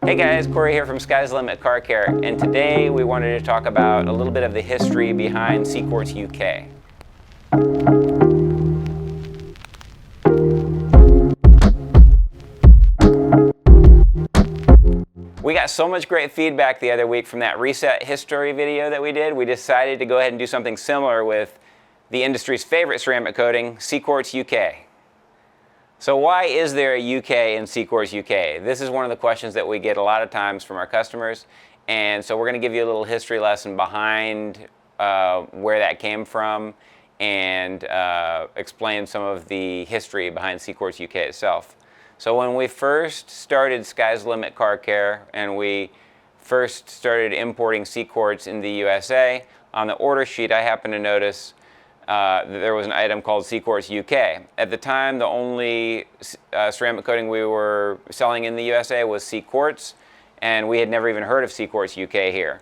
Hey guys, Corey here from Sky's the Limit Car Care, and today we wanted to talk about a little bit of the history behind CQUARTZ UK. We got so much great feedback the other week from that reset history video that we did, we decided to go ahead and do something similar with the industry's favorite ceramic coating, CQUARTZ UK. So why is there a UK in CQUARTZ UK? This is one of the questions that we get a lot of times from our customers, and so we're going to give you a little history lesson behind where that came from and explain some of the history behind CQUARTZ UK itself. So when we first started Sky's the Limit Car Care and we first started importing CQUARTZ in the USA, on the order sheet I happened to notice there was an item called CQUARTZ UK. At the time, the only ceramic coating we were selling in the USA was CQUARTZ, and we had never even heard of CQUARTZ UK here.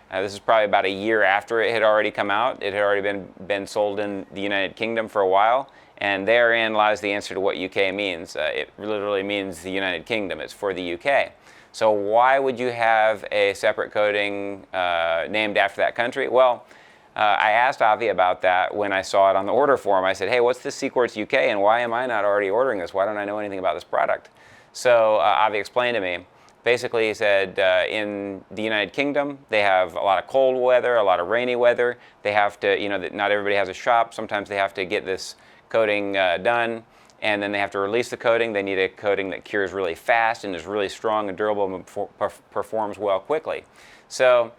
This is probably about a year after it had already come out. It had already been sold in the United Kingdom for a while, and therein lies the answer to what UK means. It literally means the United Kingdom. It's for the UK. So why would you have a separate coating named after that country? Well, I asked Avi about that when I saw it on the order form. I said, hey, what's this CQUARTZ UK and why am I not already ordering this? Why don't I know anything about this product? So Avi explained to me. Basically, he said in the United Kingdom, they have a lot of cold weather, a lot of rainy weather. They have to, not everybody has a shop. Sometimes they have to get this coating done, and then they have to release the coating. They need a coating that cures really fast and is really strong and durable and performs well quickly. So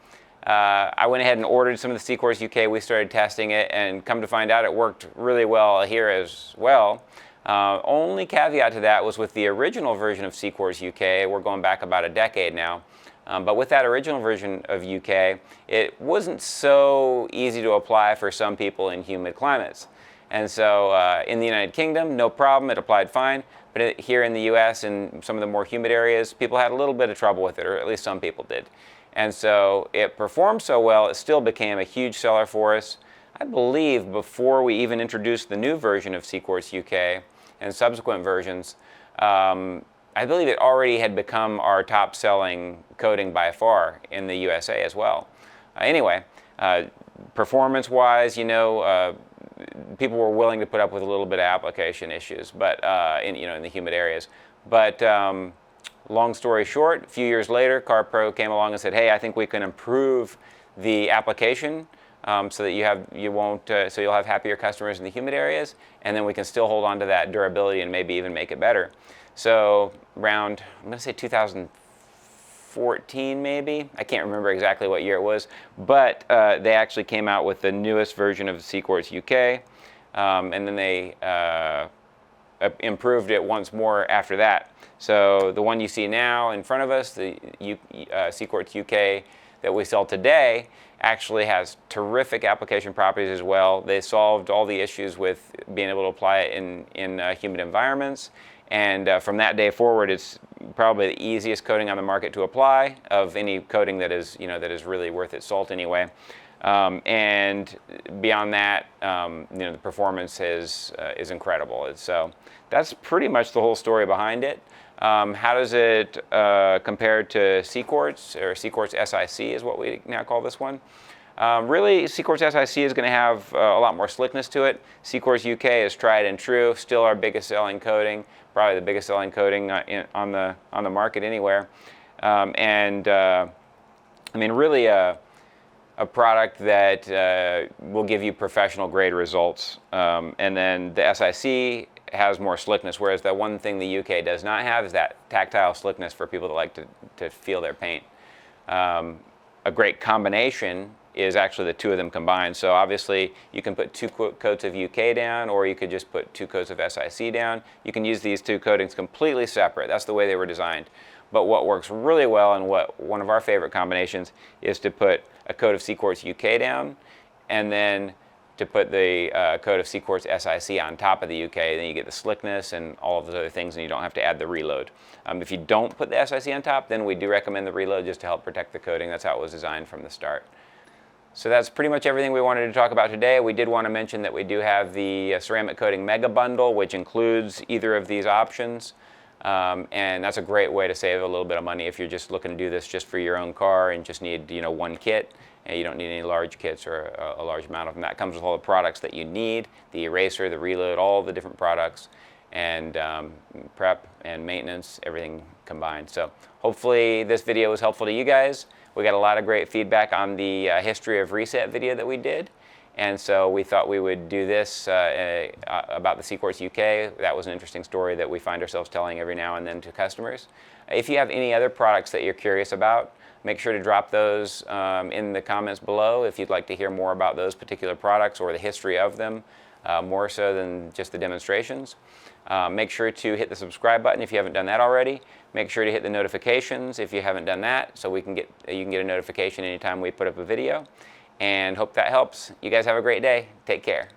I went ahead and ordered some of the CQUARTZ UK. We started testing it, and come to find out it worked really well here as well. Only caveat to that was with the original version of CQUARTZ UK. We're going back about a decade now. But with that original version of UK, it wasn't so easy to apply for some people in humid climates. And so in the United Kingdom, no problem, it applied fine. But here in the US, in some of the more humid areas, people had a little bit of trouble with it, or at least some people did. And so it performed so well, it still became a huge seller for us. I believe before we even introduced the new version of CQUARTZ UK and subsequent versions, I believe it already had become our top selling coating by far in the USA as well. Anyway, performance-wise, people were willing to put up with a little bit of application issues, but in the humid areas. But long story short, a few years later, CARPRO came along and said, hey, I think we can improve the application so that you'll have happier customers in the humid areas, and then we can still hold on to that durability and maybe even make it better. So around, I'm going to say 2014 maybe, I can't remember exactly what year it was, but they actually came out with the newest version of CQUARTZ UK, and then they improved it once more after that. So the one you see now in front of us, the CQUARTZ UK that we sell today, actually has terrific application properties as well. They solved all the issues with being able to apply it in humid environments, and from that day forward, it's probably the easiest coating on the market to apply of any coating that is really worth its salt anyway. And beyond that, the performance is incredible. So that's pretty much the whole story behind it. How does it compare to CQUARTZ, or CQUARTZ SIC is what we now call this one? Really, CQUARTZ SIC is going to have a lot more slickness to it. CQUARTZ UK is tried and true, still our biggest selling coating, probably the biggest selling coating on the market anywhere. Really a product that will give you professional grade results. And then the SIC has more slickness, whereas the one thing the UK does not have is that tactile slickness for people that like to feel their paint. A great combination is actually the two of them combined. So obviously you can put 2 coats of UK down, or you could just put 2 coats of SIC down. You can use these 2 coatings completely separate. That's the way they were designed. But what works really well, and what one of our favorite combinations, is to put a coat of CQUARTZ UK down, and then to put the coat of CQUARTZ SIC on top of the UK. Then you get the slickness and all of those other things, and you don't have to add the reload. If you don't put the SIC on top, then we do recommend the reload just to help protect the coating. That's how it was designed from the start. So that's pretty much everything we wanted to talk about today. We did want to mention that we do have the ceramic coating mega bundle, which includes either of these options. And that's a great way to save a little bit of money if you're just looking to do this just for your own car and just need, you know, one kit, and you don't need any large kits or a large amount of them. That comes with all the products that you need, the eraser, the reload, all the different products, and prep and maintenance, everything combined. So hopefully this video was helpful to you guys. We got a lot of great feedback on the history of reset video that we did. And so we thought we would do this about the CQUARTZ UK. That was an interesting story that we find ourselves telling every now and then to customers. If you have any other products that you're curious about, make sure to drop those in the comments below if you'd like to hear more about those particular products or the history of them, more so than just the demonstrations. Make sure to hit the subscribe button if you haven't done that already. Make sure to hit the notifications if you haven't done that, so you can get a notification anytime we put up a video. And hope that helps. You guys have a great day. Take care.